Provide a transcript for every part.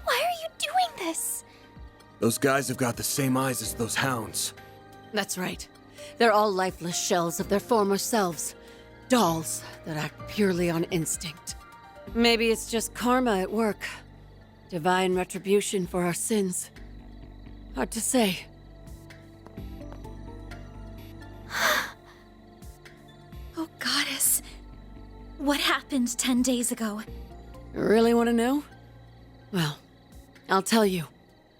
Why are you doing this? Those guys have got the same eyes as those hounds. That's right. They're all lifeless shells of their former selves. Dolls that act purely on instinct. Maybe it's just karma at work. Divine retribution for our sins. Hard to say. Oh, Goddess. What happened 10 days ago? You really want to know? Well, I'll tell you.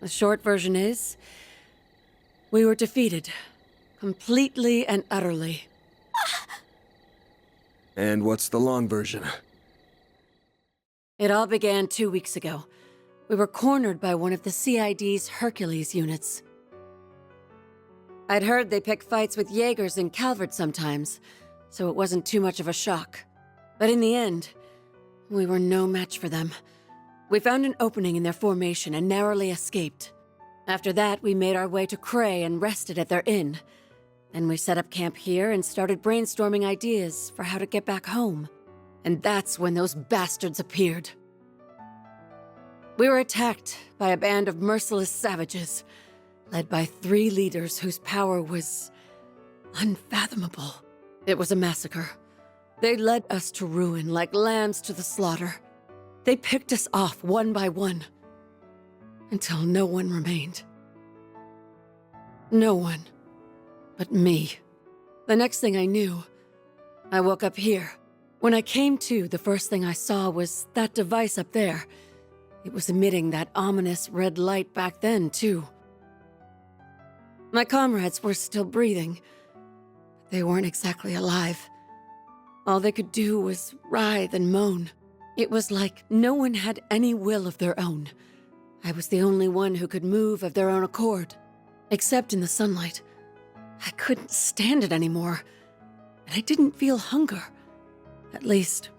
The short version is... we were defeated. Completely and utterly. And what's the long version? It all began 2 weeks ago. We were cornered by one of the CID's Hercules units. I'd heard they pick fights with Jaegers in Calvert sometimes, so it wasn't too much of a shock. But in the end, we were no match for them. We found an opening in their formation and narrowly escaped. After that, we made our way to Cray and rested at their inn. Then we set up camp here and started brainstorming ideas for how to get back home. And that's when those bastards appeared. We were attacked by a band of merciless savages, led by 3 leaders whose power was unfathomable. It was a massacre. They led us to ruin like lambs to the slaughter. They picked us off one by one, until no one remained. No one but me. The next thing I knew, I woke up here. When I came to, the first thing I saw was that device up there. It was emitting that ominous red light back then, too. My comrades were still breathing. They weren't exactly alive. All they could do was writhe and moan. It was like no one had any will of their own. I was the only one who could move of their own accord. Except in the sunlight. I couldn't stand it anymore. And I didn't feel hunger. At least,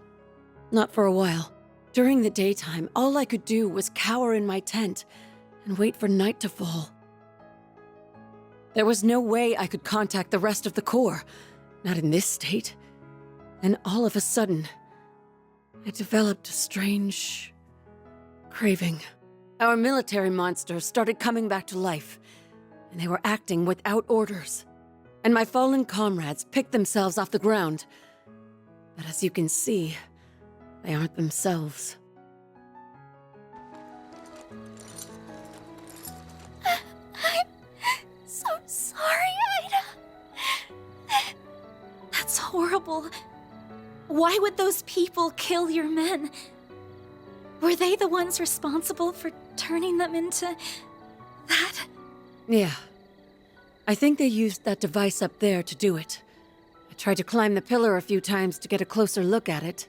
not for a while. During the daytime, all I could do was cower in my tent and wait for night to fall. There was no way I could contact the rest of the Corps, not in this state. And all of a sudden, I developed a strange craving. Our military monsters started coming back to life, and they were acting without orders. And my fallen comrades picked themselves off the ground. But as you can see, they aren't themselves. I'm so sorry, Aida. That's horrible. Why would those people kill your men? Were they the ones responsible for turning them into that? Yeah. I think they used that device up there to do it. I tried to climb the pillar a few times to get a closer look at it,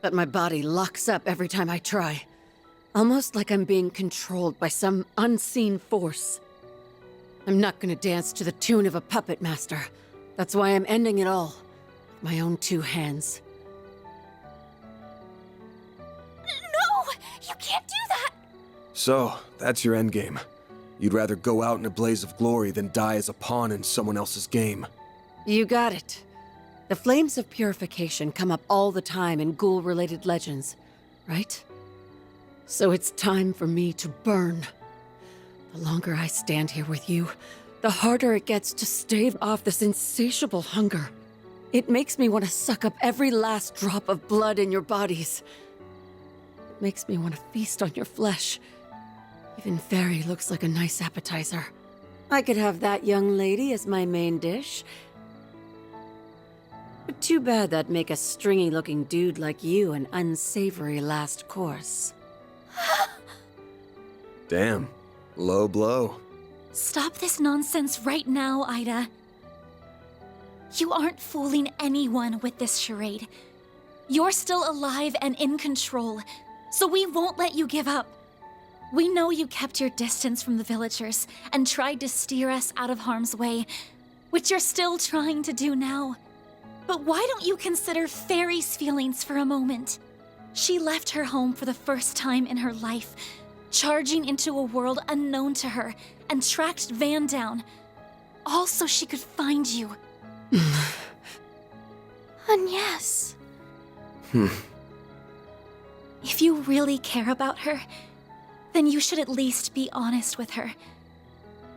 but my body locks up every time I try. Almost like I'm being controlled by some unseen force. I'm not gonna dance to the tune of a puppet master. That's why I'm ending it all with my own 2 hands. No! You can't do that! So, that's your endgame. You'd rather go out in a blaze of glory than die as a pawn in someone else's game. You got it. The flames of purification come up all the time in Ghoul-related legends, right? So it's time for me to burn. The longer I stand here with you, the harder it gets to stave off this insatiable hunger. It makes me want to suck up every last drop of blood in your bodies. It makes me want to feast on your flesh. Even Feri looks like a nice appetizer. I could have that young lady as my main dish. But too bad that'd make a stringy-looking dude like you an unsavory last course. Damn. Low blow. Stop this nonsense right now, Aida. You aren't fooling anyone with this charade. You're still alive and in control, so we won't let you give up. We know you kept your distance from the villagers and tried to steer us out of harm's way, which you're still trying to do now. But why don't you consider Feri's feelings for a moment? She left her home for the first time in her life, charging into a world unknown to her, and tracked Van down, all so she could find you. And yes. If you really care about her, then you should at least be honest with her.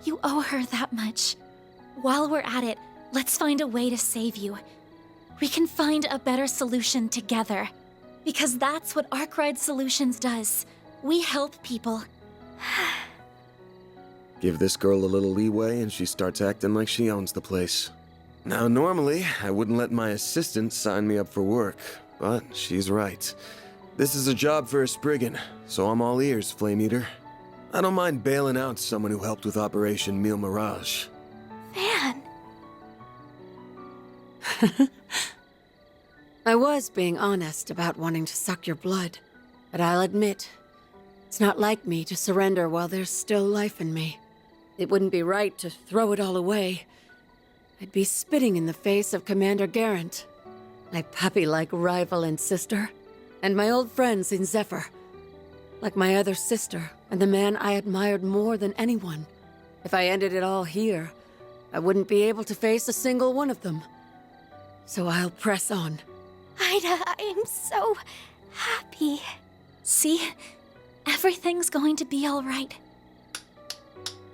You owe her that much. While we're at it, let's find a way to save you. We can find a better solution together. Because that's what Arkwright Solutions does. We help people. Give this girl a little leeway and she starts acting like she owns the place. Now, normally, I wouldn't let my assistant sign me up for work, but she's right. This is a job for a Spriggan, so I'm all ears, Flame Eater. I don't mind bailing out someone who helped with Operation Mille Mirage. Man. I was being honest about wanting to suck your blood, but I'll admit, it's not like me to surrender while there's still life in me. It wouldn't be right to throw it all away. I'd be spitting in the face of Commander Garant, my puppy-like rival and sister, and my old friends in Zephyr, like my other sister and the man I admired more than anyone. If I ended it all here, I wouldn't be able to face a single one of them. So I'll press on. Aida, I am so happy. See? Everything's going to be all right.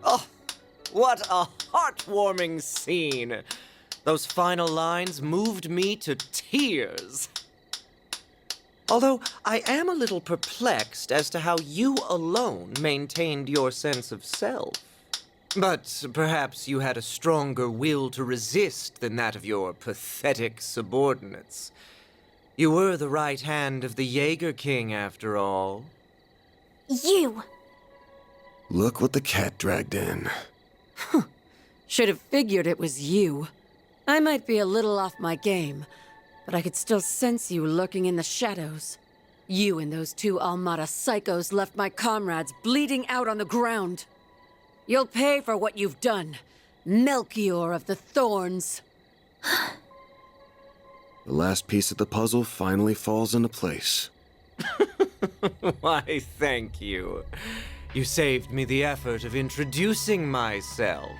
Oh, what a heartwarming scene! Those final lines moved me to tears. Although I am a little perplexed as to how you alone maintained your sense of self. But perhaps you had a stronger will to resist than that of your pathetic subordinates. You were the right hand of the Jaeger King, after all. You! Look what the cat dragged in. Should have figured it was you. I might be a little off my game, but I could still sense you lurking in the shadows. You and those two Almada psychos left my comrades bleeding out on the ground. You'll pay for what you've done, Melchior of the Thorns. The last piece of the puzzle finally falls into place. Why, thank you. You saved me the effort of introducing myself.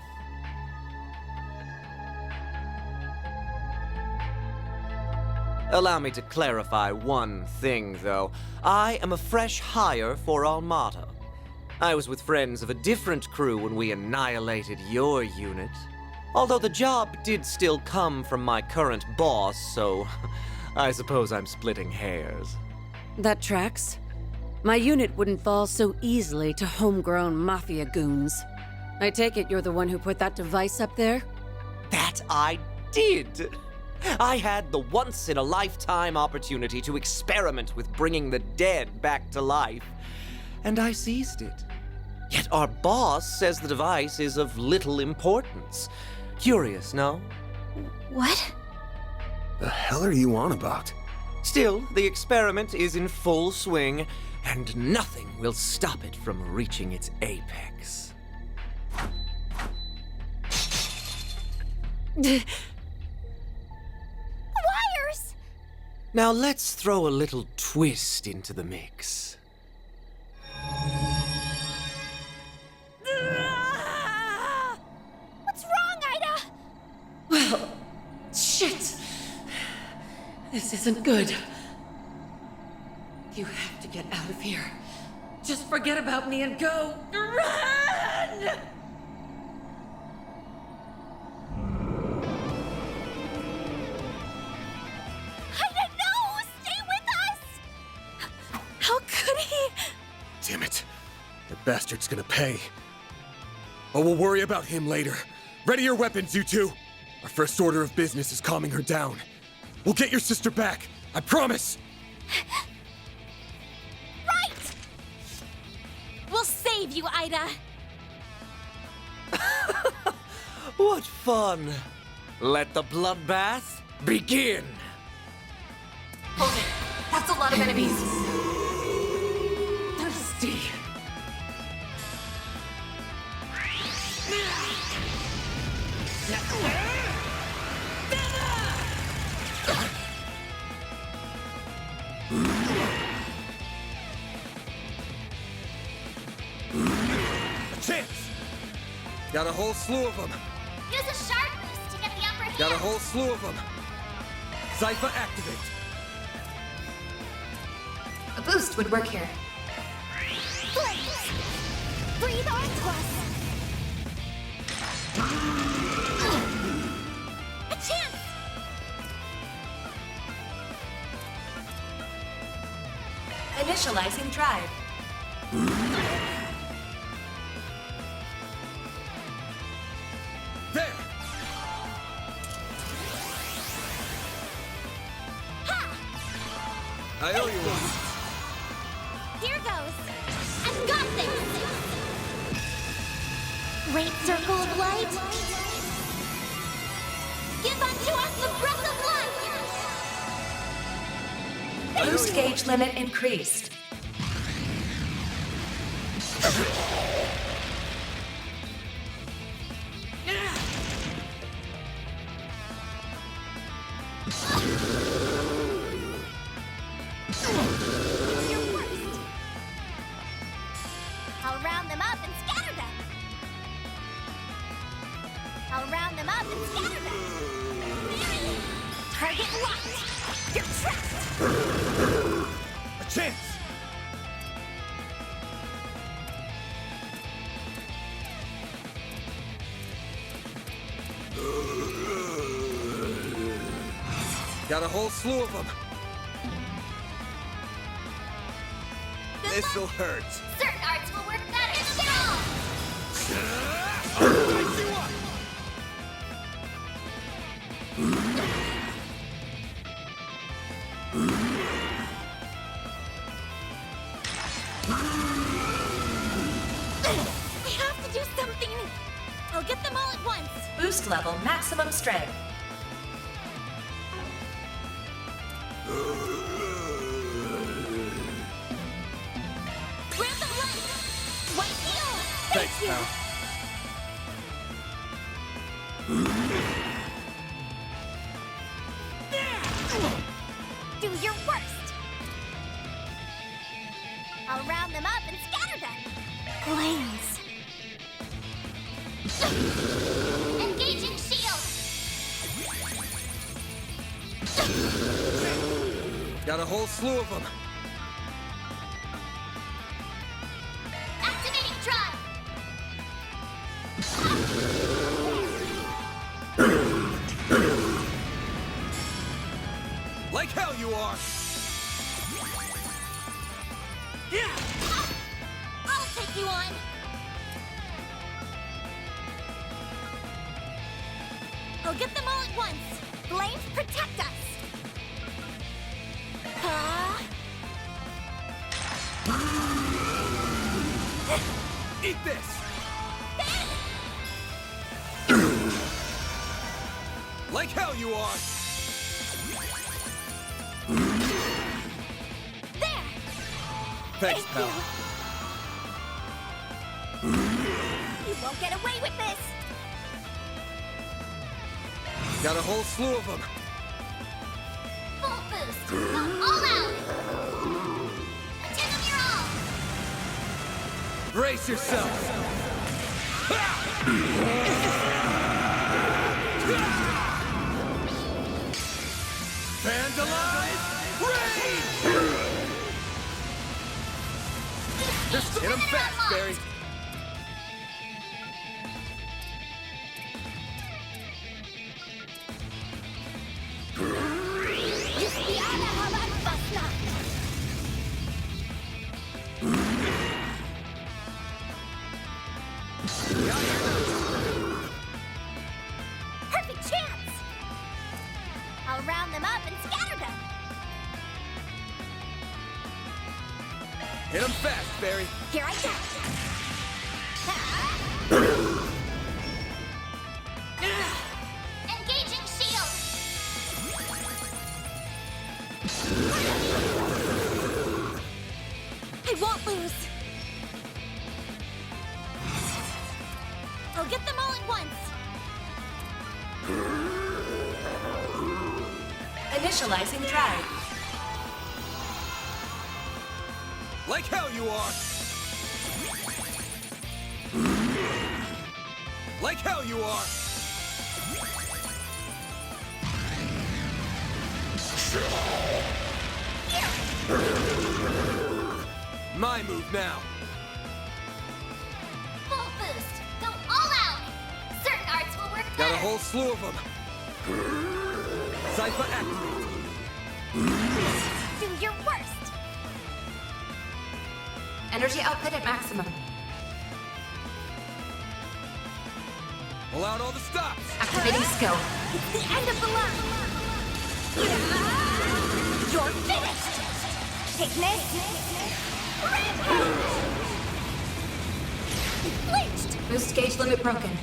Allow me to clarify one thing, though. I am a fresh hire for Almada. I was with friends of a different crew when we annihilated your unit. Although the job did still come from my current boss, so I suppose I'm splitting hairs. That tracks. My unit wouldn't fall so easily to homegrown mafia goons. I take it you're the one who put that device up there? That I did! I had the once-in-a-lifetime opportunity to experiment with bringing the dead back to life, and I seized it. Yet our boss says the device is of little importance. Curious, no? What? The hell are you on about? Still, the experiment is in full swing, and nothing will stop it from reaching its apex. Wires! Now let's throw a little twist into the mix. What's wrong, Aida? Well, shit. This isn't good. You have to get out of here. Just forget about me and go. Run! Aida, no! Stay with us! How could he? Damn it. That bastard's gonna pay. But we'll worry about him later. Ready your weapons, you two. Our first order of business is calming her down. We'll get your sister back. I promise. Right! We'll save you, Aida. What fun! Let the bloodbath begin! Hold it. That's a lot of enemies. Thirsty. A chance! Got a whole slew of them. Use a shark boost to get the upper hand. Got a whole slew of them. Zypha activate. A boost would work here. Blaze! Breathe onto us! A chance! Initializing drive. There! I owe you one. Here goes! I've got this! Great circle of light! Give unto us the breath of life! Boost gauge limit increased. I'll round them up and scatter them! I'll round them up and scatter them! Target locked! You're trapped! A chance! Got a whole slew of them. This'll hurt. Certain arts will work better than all! I'll light you up! I have to do something! I'll get them all at once! Boost level maximum strength. Grant of light! White heel! Thanks, pal. Do your worst! I'll round them up and scatter them! Flames! Engaging shield! Got a whole slew of them. Activating drive! Like hell you are! I'll take you on! I'll get them all at once! Flames protect us! Eat this! Like hell you are! There! Thanks, Thank pal. You won't get away with this! Got a whole slew of them. Full boost! All out! Attend them your all! Brace yourself! Vandalize! Rage! Just hit him fast, Feri! Perfect chance! I'll round them up and scatter them! Hit him fast, Feri! Here I go! Engaging shield! I won't lose! I'll get them all at once! Initializing drive. Like hell you are! Like hell you are! My move now! Got a whole slew of them. Cypher activate. Do your worst. Energy output at maximum. Pull out all the stops. Activating skill. It's the end of the line. You're finished. Take this. Rampage. Flinched. Boost gauge limit broken.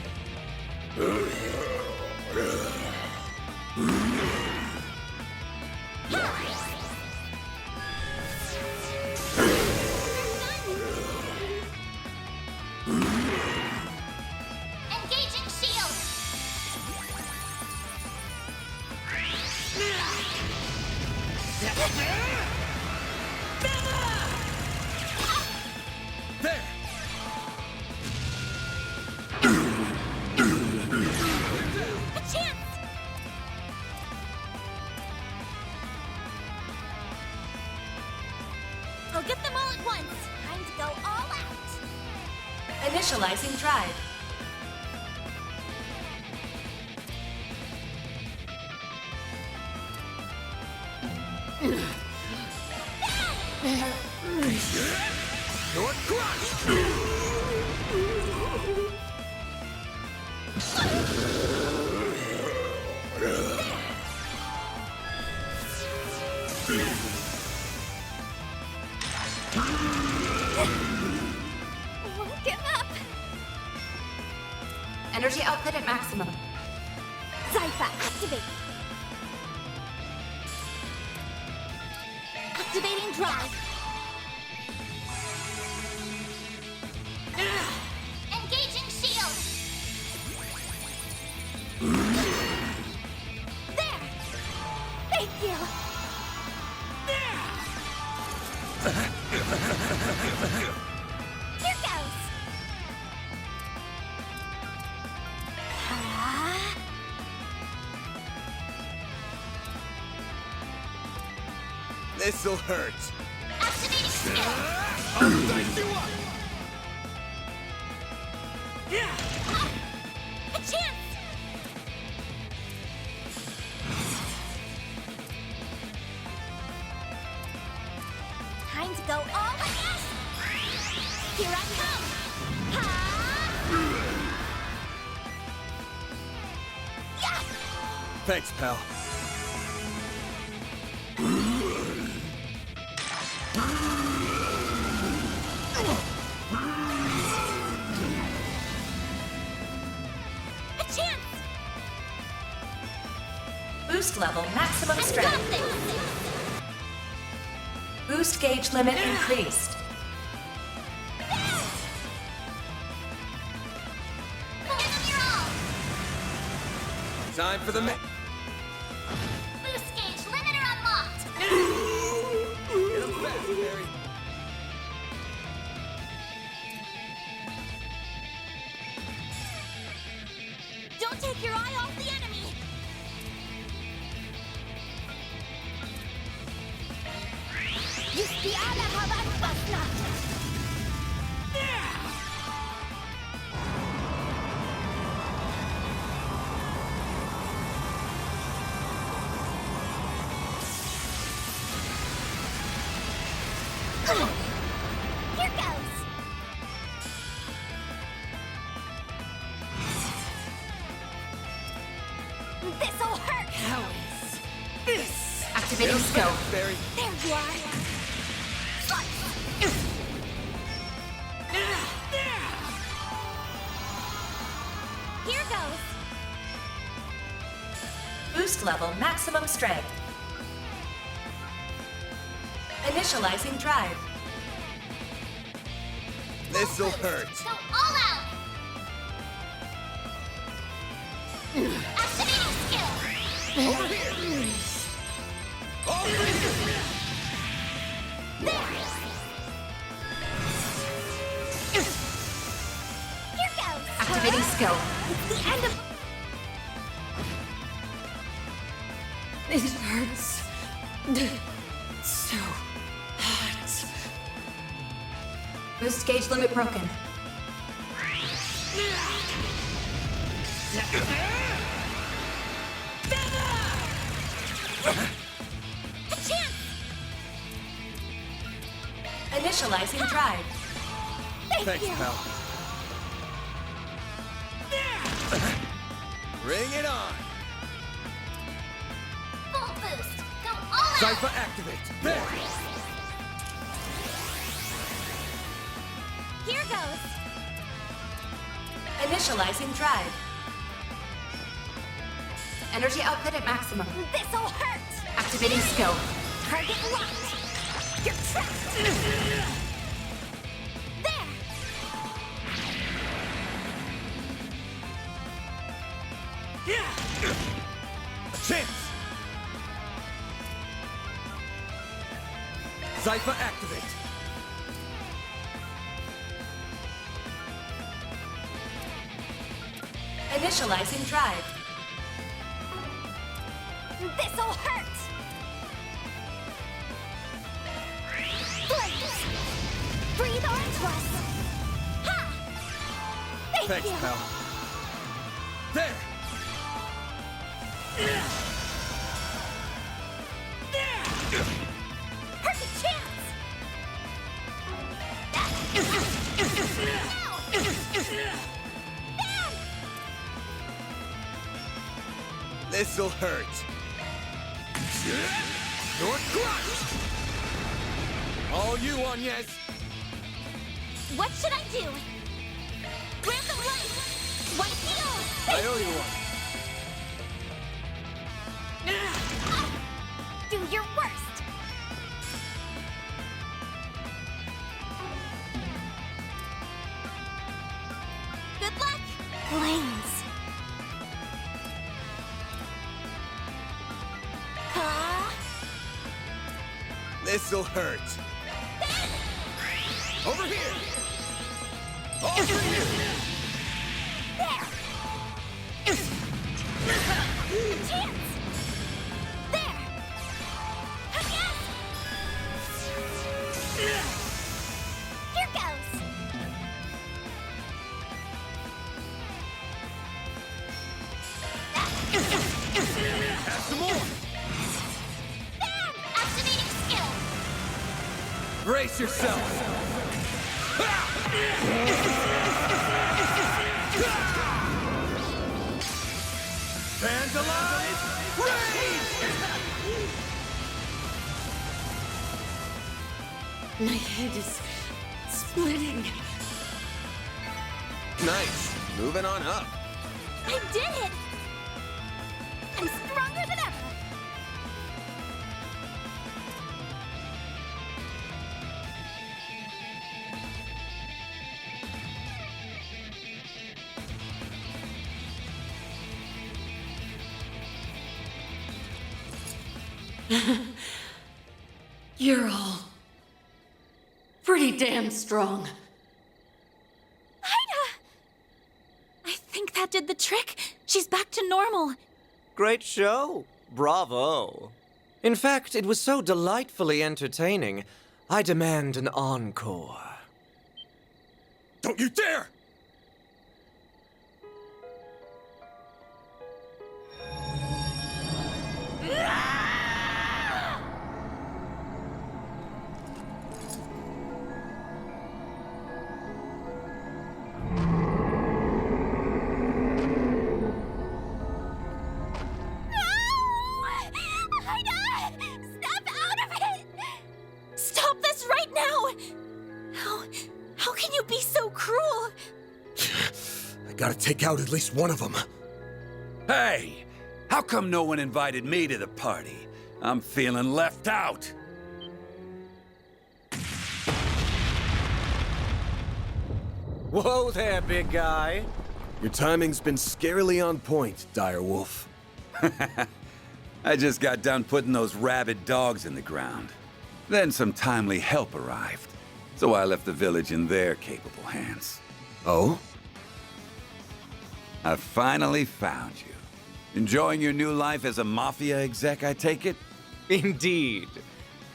Engaging shield. There. A chance. I'll get them all at once. Time to go all out. Initializing drive. You're crushed. Won't give up. Energy output at maximum. Zypha, activate. Activating drive. Engaging shield. There. Thank you. Here goes. This'll hurt. Activating skill. I'll dice you up. A chance. Time to go all out. Here I come. Ha! Yeah! Thanks, pal. A chance. Boost level maximum I've got strength. this. Boost gauge limit increased. Give them your all. Time for the Boost gauge limiter unlocked. Get him fast, Feri. Don't take your eye off the enemy. Yusti ala havan basna. Here goes. This'll hurt. How is this? Activating skill. Feri. There you are. Here goes. Boost level maximum strength. Initializing drive. This'll hurt. Go all out. Activating skill. Over here. Over here. There. Here goes. Activating skill. The end of. It hurts. So hot. Boost gauge limit broken. Initializing drive. Thanks, pal. Bring it on! Full boost. Go all out. Cypher activate! There! Here goes. Initializing drive. Energy output at maximum. This'll hurt. Activating skill. Target locked. You're trapped. There. A chance! Cypher activate! Initializing drive. This'll hurt. Blaze. Breathe onto us. Ha! Thank Thanks, you. pal. There! Perfect chance. This'll hurt. You're crushed! All you, Agnes! What should I do? Grab the light. White heal. I owe you one. Do your worst. Good luck. Blaze. This'll hurt. Over here! Over here! Chance! There! Yes! Here goes! Have some more! Bam! Activating skill! Brace yourself! Vandalize! Raid! My head is splitting. Nice. Moving on up. I did it! I'm stronger than ever! You're all pretty damn strong. Aida! I think that did the trick. She's back to normal. Great show. Bravo. In fact, it was so delightfully entertaining, I demand an encore. Don't you dare! Snap out of it! Stop this right now! How can you be so cruel? I gotta take out at least one of them. Hey! How come no one invited me to the party? I'm feeling left out. Whoa there, big guy. Your timing's been scarily on point, Direwolf. I just got done putting those rabid dogs in the ground. Then some timely help arrived, so I left the village in their capable hands. Oh? I finally found you. Enjoying your new life as a mafia exec, I take it? Indeed.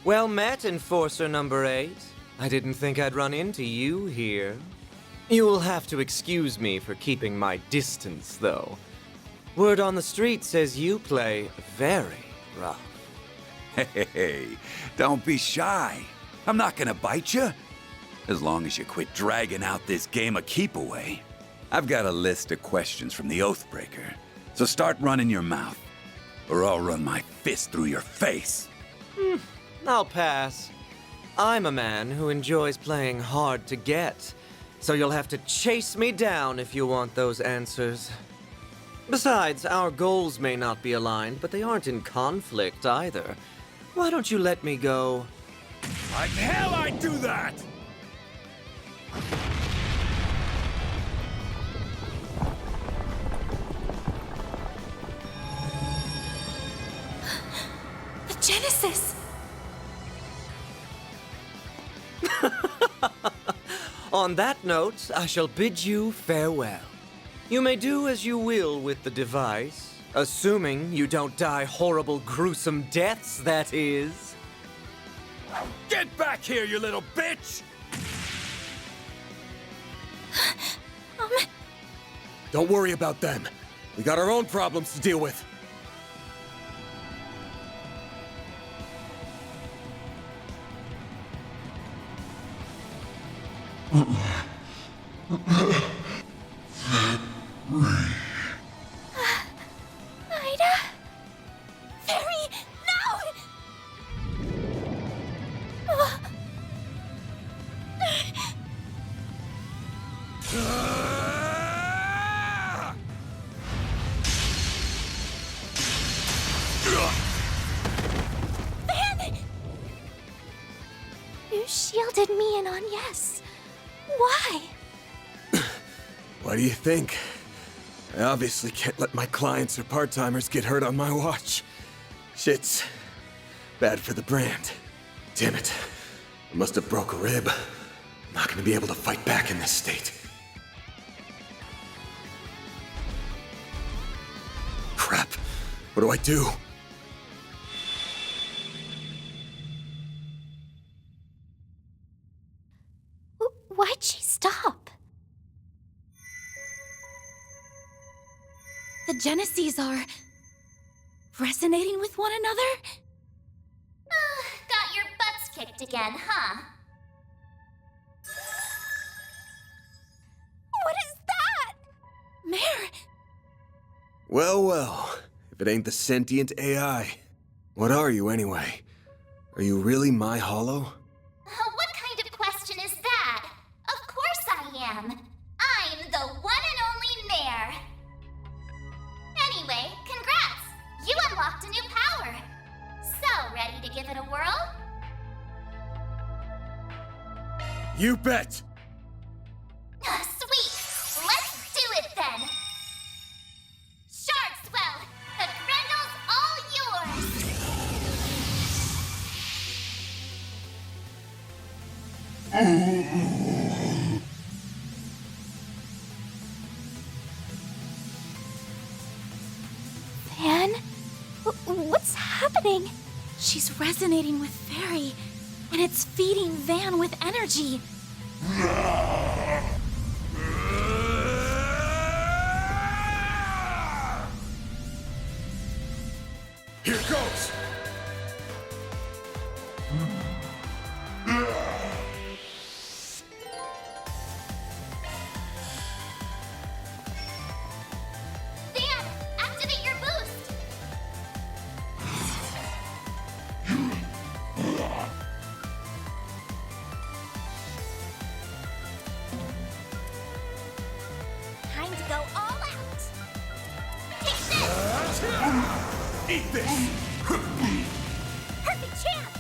Well met, Enforcer number 8. I didn't think I'd run into you here. You'll have to excuse me for keeping my distance, though. Word on the street says you play very rough. Hey, don't be shy. I'm not gonna bite you. As long as you quit dragging out this game of keep away. I've got a list of questions from the Oathbreaker. So start running your mouth, or I'll run my fist through your face. I'll pass. I'm a man who enjoys playing hard to get, so you'll have to chase me down if you want those answers. Besides, our goals may not be aligned, but they aren't in conflict either. Why don't you let me go? Like hell I'd do that! The Genesis! On that note, I shall bid you farewell. You may do as you will with the device, assuming you don't die horrible, gruesome deaths, that is. Get back here, you little bitch! Don't worry about them. We got our own problems to deal with. Aida? Feri, no! Van! You shielded me in on yes. Why? What do you think? I obviously can't let my clients or part-timers get hurt on my watch. Shit's bad for the brand. Damn it. I must have broke a rib. I'm not gonna be able to fight back in this state. Crap. What do I do? Why'd she stop? The Geneses are resonating with one another? Got your butts kicked again, huh? What is that? Mare! Well, well. If it ain't the sentient AI. What are you, anyway? Are you really my hollow? What kind of question is that? Of course I am. I'm the one and only Mare. Anyway, congrats! You unlocked a new power. So, ready to give it a whirl? You bet! Sweet! Let's do it then! Sharkswell! The Grendel's all yours! Van? What's happening? She's resonating with Feri, and it's feeding Van with energy. Here goes! Van, activate your boost! Time to go all out. Take this! Eat this! Perfect chance!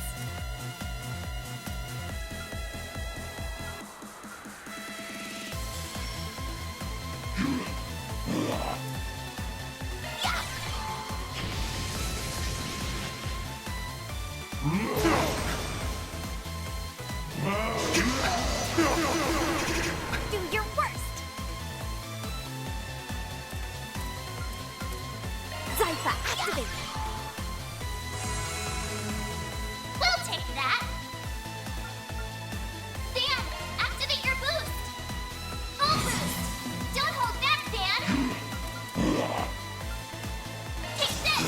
Do your worst. Zypha, activate. We'll take that! Dan, activate your boost! Full boost! Don't hold back, Dan! Take this!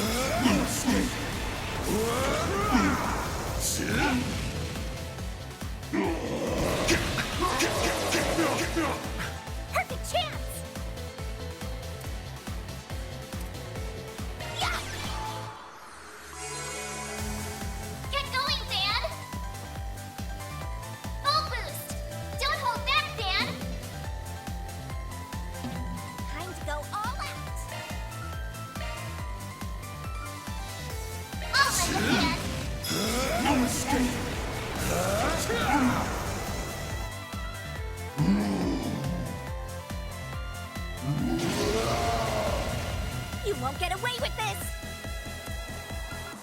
You won't get away with this!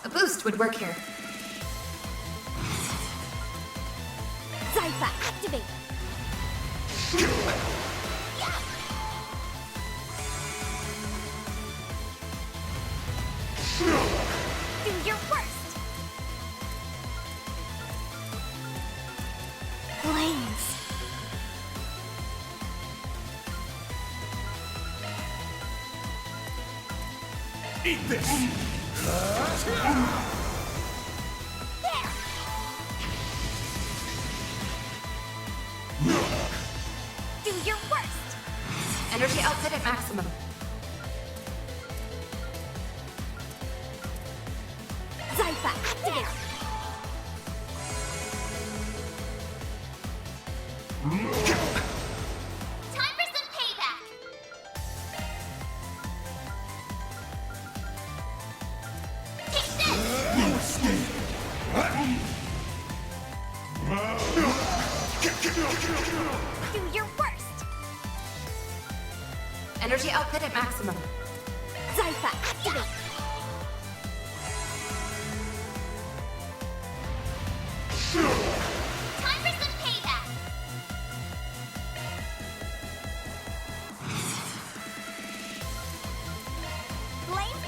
A boost would work here. Zypha, activate! Do your worst! Flames. Eat this! Do your worst! Energy output at maximum. Zypha, activate! Time for some payback! Take this! Do your worst! Energy output at maximum. Zypha, activate! Time for some payback! Blame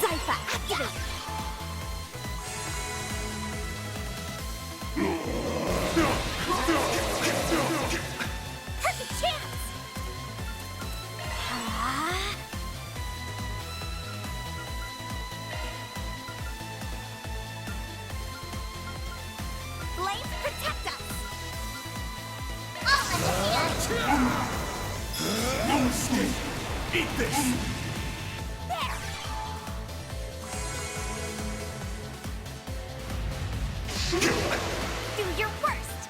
Zypha, activate! Perfect chance! Blades protect us! I'll understand! Eat this! There! Do your worst!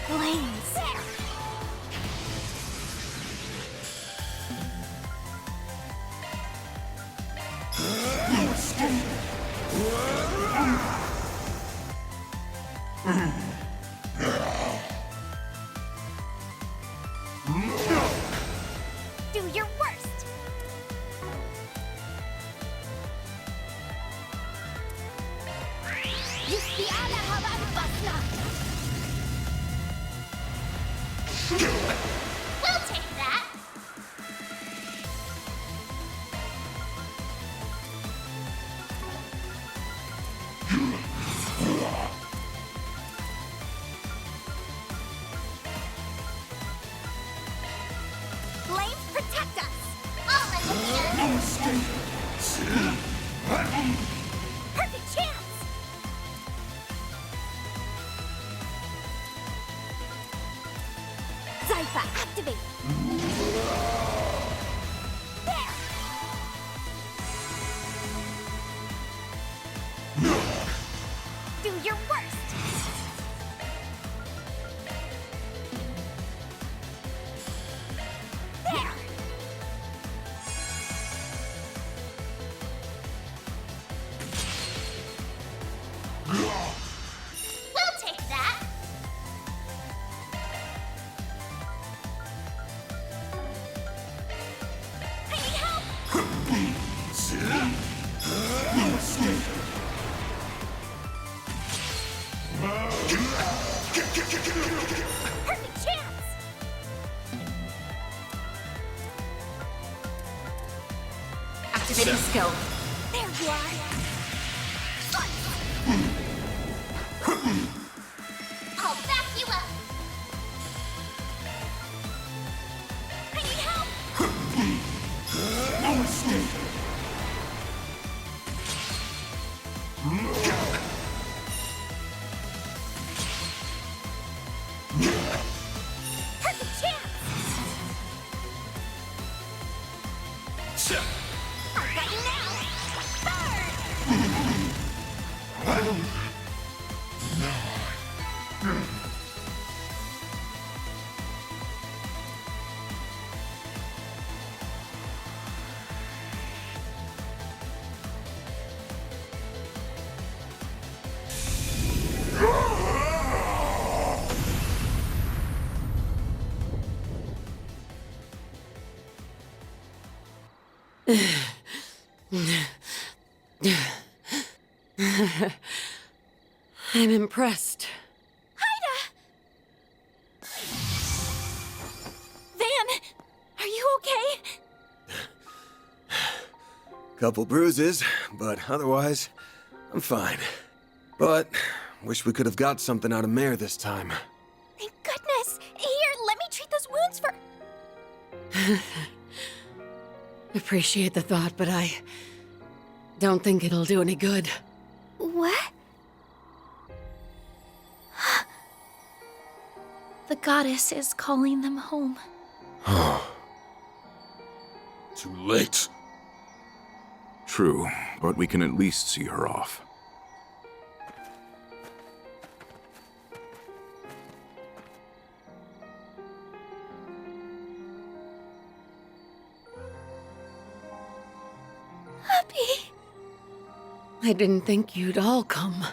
Flames. There! Do your worst! Just the other We'll take that! Flames protect us! I'll understand! Perfect chance! Zypha, activate! There! Do your worst! There! We'll take that! I need help! Perfect chance! Activating skill. There you are! I'll back you up! I need help! Perfect chance! I've got you now! Burn! I'm impressed. Van, are you okay? Couple bruises, but otherwise, I'm fine. But, wish we could have got something out of Mare this time. Thank goodness. Here, let me treat those wounds for... Appreciate the thought, but I don't think it'll do any good. What? The goddess is calling them home. Too late. True, but we can at least see her off. Happy. I didn't think you'd all come.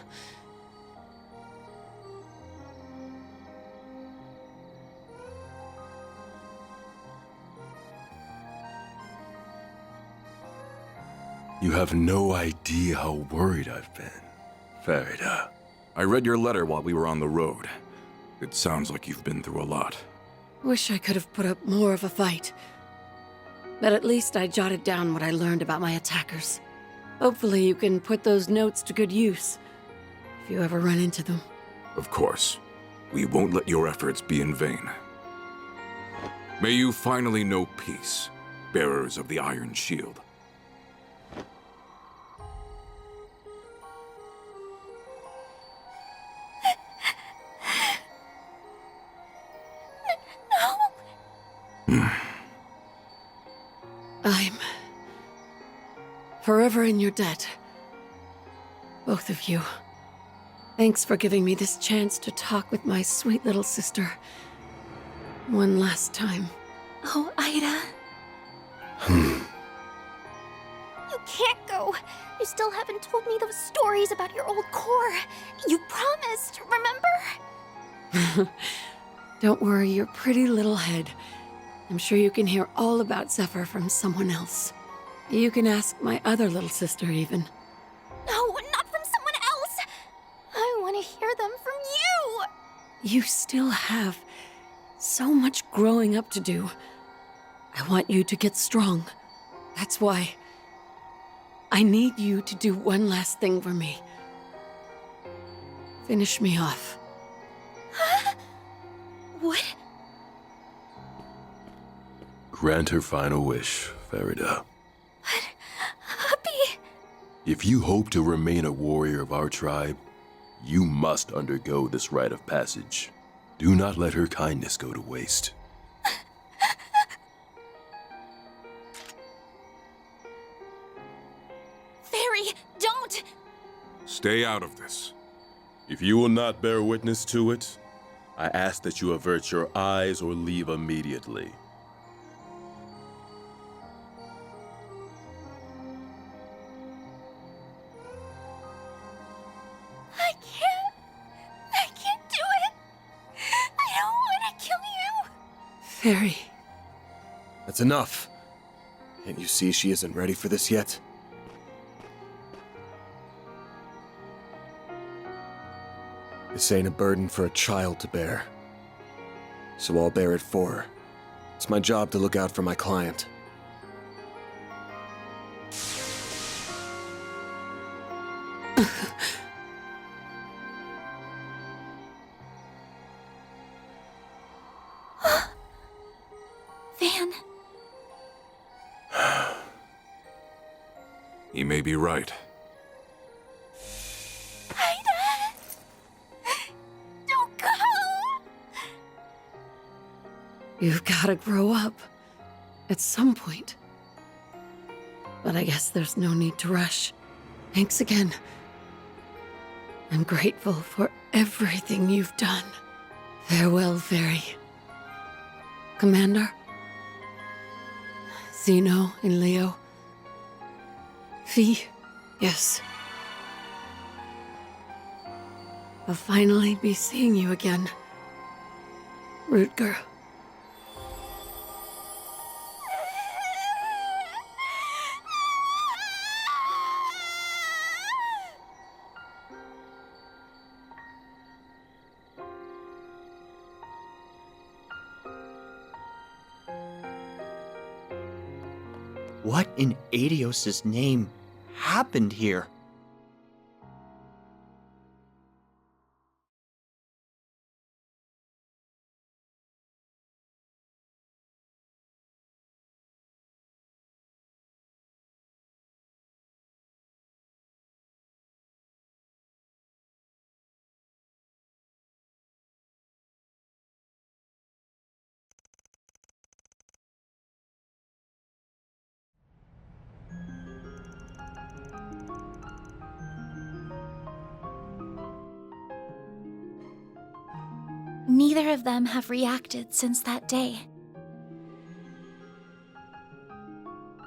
You have no idea how worried I've been, Ferida. I read your letter while we were on the road. It sounds like you've been through a lot. Wish I could have put up more of a fight. But at least I jotted down what I learned about my attackers. Hopefully you can put those notes to good use, if you ever run into them. Of course. We won't let your efforts be in vain. May you finally know peace, bearers of the Iron Shield. I'm forever in your debt. Both of you. Thanks for giving me this chance to talk with my sweet little sister. One last time. Oh, Aida. You can't go. You still haven't told me those stories about your old core. You promised, remember? Don't worry your pretty little head. I'm sure you can hear all about Zephyr from someone else. You can ask my other little sister, even. No, not from someone else. I want to hear them from you. You still have so much growing up to do. I want you to get strong. That's why I need you to do one last thing for me. Finish me off. What? Grant her final wish, Ferida. Happy. If you hope to remain a warrior of our tribe, you must undergo this rite of passage. Do not let her kindness go to waste. Feri, don't! Stay out of this. If you will not bear witness to it, I ask that you avert your eyes or leave immediately. I can't do it. I don't want to kill you. Feri. That's enough. Can't you see she isn't ready for this yet? This ain't a burden for a child to bear. So I'll bear it for her. It's my job to look out for my client. Van. He may be right. Aida! Don't go! You've gotta grow up. At some point. But I guess there's no need to rush. Thanks again. I'm grateful for everything you've done. Farewell, Feri. Commander? Zeno and Leo? Fee? Yes. I'll finally be seeing you again. Rutger. What in Aidios' name happened here? Neither of them have reacted since that day.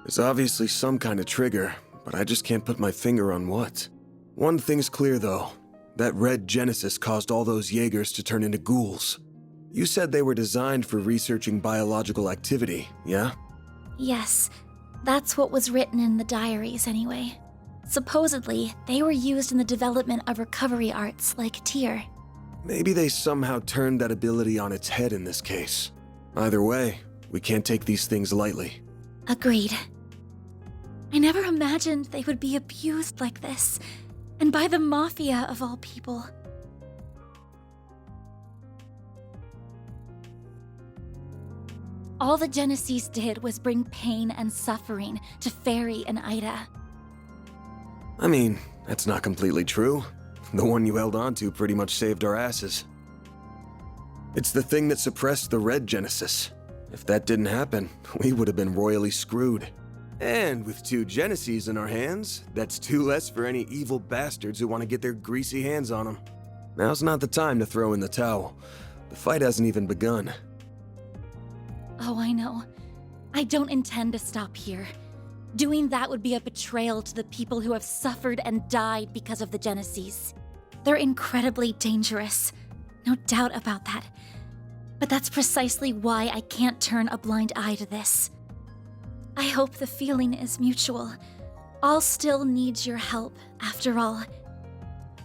There's obviously some kind of trigger, but I just can't put my finger on what. One thing's clear, though. That red Genesis caused all those Jaegers to turn into ghouls. You said they were designed for researching biological activity, yeah? Yes, that's what was written in the diaries anyway. Supposedly, they were used in the development of recovery arts like Tyr. Maybe they somehow turned that ability on its head in this case. Either way, we can't take these things lightly. Agreed. I never imagined they would be abused like this, and by the Mafia of all people. All the Genesis did was bring pain and suffering to Feri and Aida. I mean, that's not completely true. The one you held on to pretty much saved our asses. It's the thing that suppressed the red Genesis. If that didn't happen, we would have been royally screwed. And with 2 Genesis in our hands, that's 2 less for any evil bastards who want to get their greasy hands on them. Now's not the time to throw in the towel. The fight hasn't even begun. Oh, I know. I don't intend to stop here. Doing that would be a betrayal to the people who have suffered and died because of the Genesis. They're incredibly dangerous. No doubt about that. But that's precisely why I can't turn a blind eye to this. I hope the feeling is mutual. I'll still need your help, after all.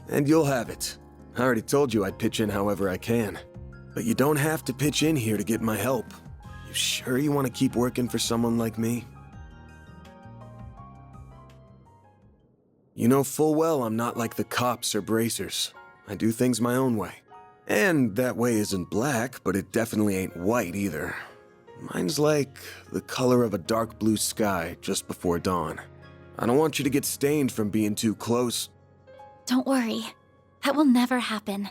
And you'll have it. I already told you I'd pitch in however I can. But you don't have to pitch in here to get my help. You sure you want to keep working for someone like me? You know full well I'm not like the cops or bracers. I do things my own way. And that way isn't black, but it definitely ain't white either. Mine's like the color of a dark blue sky just before dawn. I don't want you to get stained from being too close. Don't worry. That will never happen.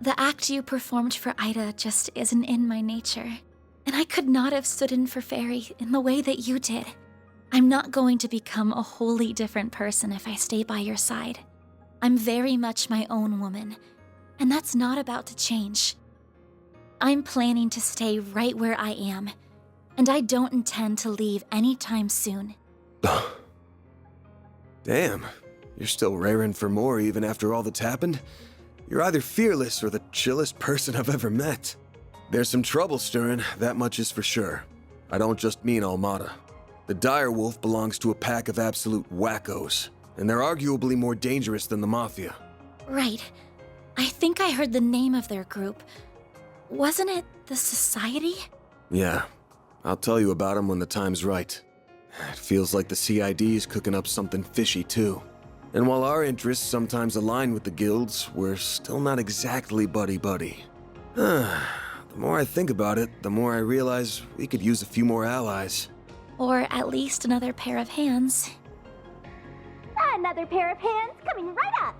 The act you performed for Aida just isn't in my nature. And I could not have stood in for Feri in the way that you did. I'm not going to become a wholly different person if I stay by your side. I'm very much my own woman, and that's not about to change. I'm planning to stay right where I am, and I don't intend to leave anytime soon. Damn, you're still raring for more even after all that's happened? You're either fearless or the chillest person I've ever met. There's some trouble stirring, that much is for sure. I don't just mean Almada. The Direwolf belongs to a pack of absolute wackos, and they're arguably more dangerous than the Mafia. Right. I think I heard the name of their group. Wasn't it the Society? Yeah, I'll tell you about them when the time's right. It feels like the CID's cooking up something fishy too. And while our interests sometimes align with the guilds, we're still not exactly buddy-buddy. The more I think about it, the more I realize we could use a few more allies. Or at least another pair of hands. Another pair of hands coming right up.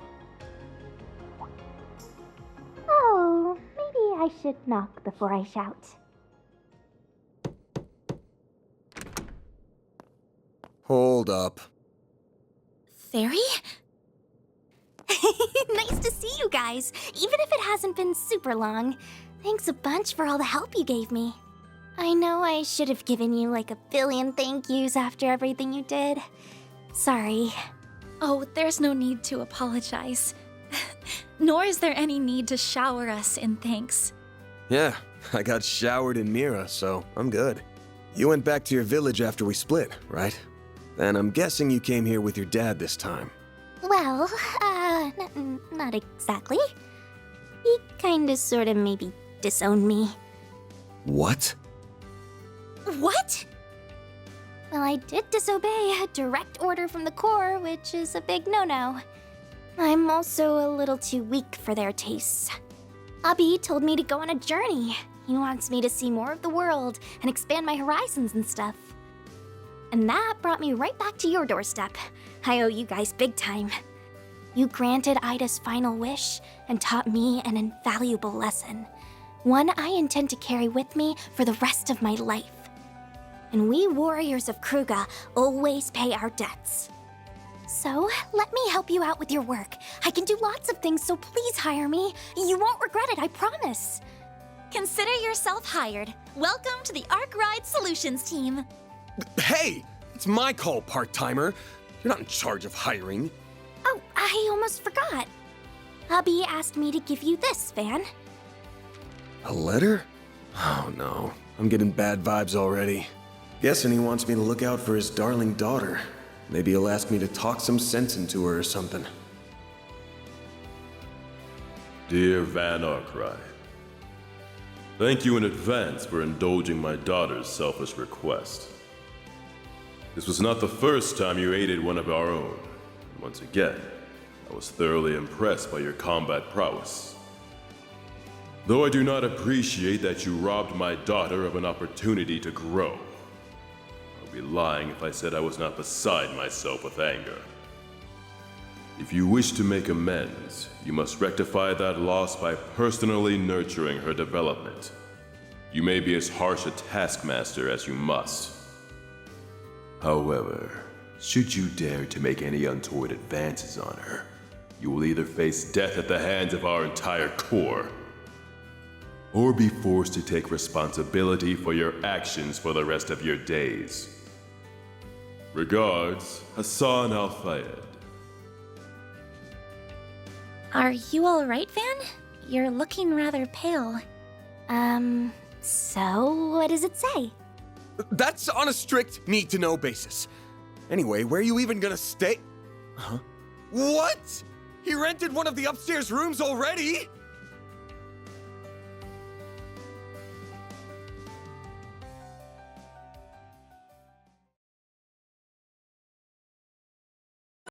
Oh, maybe I should knock before I shout. Hold up. Feri? Nice to see you guys, even if it hasn't been super long. Thanks a bunch for all the help you gave me. I know I should have given you like a billion thank yous after everything you did. Sorry. Oh, there's no need to apologize. Nor is there any need to shower us in thanks. Yeah, I got showered in Mira, so I'm good. You went back to your village after we split, right? And I'm guessing you came here with your dad this time. Well, not exactly. He kinda sorta maybe disowned me. What? What? Well, I did disobey a direct order from the Corps, which is a big no-no. I'm also a little too weak for their tastes. Abi told me to go on a journey. He wants me to see more of the world and expand my horizons and stuff. And that brought me right back to your doorstep. I owe you guys big time. You granted Ida's final wish and taught me an invaluable lesson. One I intend to carry with me for the rest of my life. And we warriors of Kruga always pay our debts. So, let me help you out with your work. I can do lots of things, so please hire me. You won't regret it, I promise. Consider yourself hired. Welcome to the Arc Ride Solutions team. Hey! It's my call, part-timer. You're not in charge of hiring. Oh, I almost forgot. Abi asked me to give you this, Van. A letter? Oh no, I'm getting bad vibes already. Guessing he wants me to look out for his darling daughter. Maybe he'll ask me to talk some sense into her or something. Dear Van Arkwright, thank you in advance for indulging my daughter's selfish request. This was not the first time you aided one of our own. Once again, I was thoroughly impressed by your combat prowess. Though I do not appreciate that you robbed my daughter of an opportunity to grow, I would be lying if I said I was not beside myself with anger. If you wish to make amends, you must rectify that loss by personally nurturing her development. You may be as harsh a taskmaster as you must. However, should you dare to make any untoward advances on her, you will either face death at the hands of our entire Corps, or be forced to take responsibility for your actions for the rest of your days. Regards, Hassan Al-Fayed. Are you all right, Van? You're looking rather pale. So what does it say? That's on a strict need-to-know basis. Anyway, where are you even gonna stay? Huh? What? He rented one of the upstairs rooms already?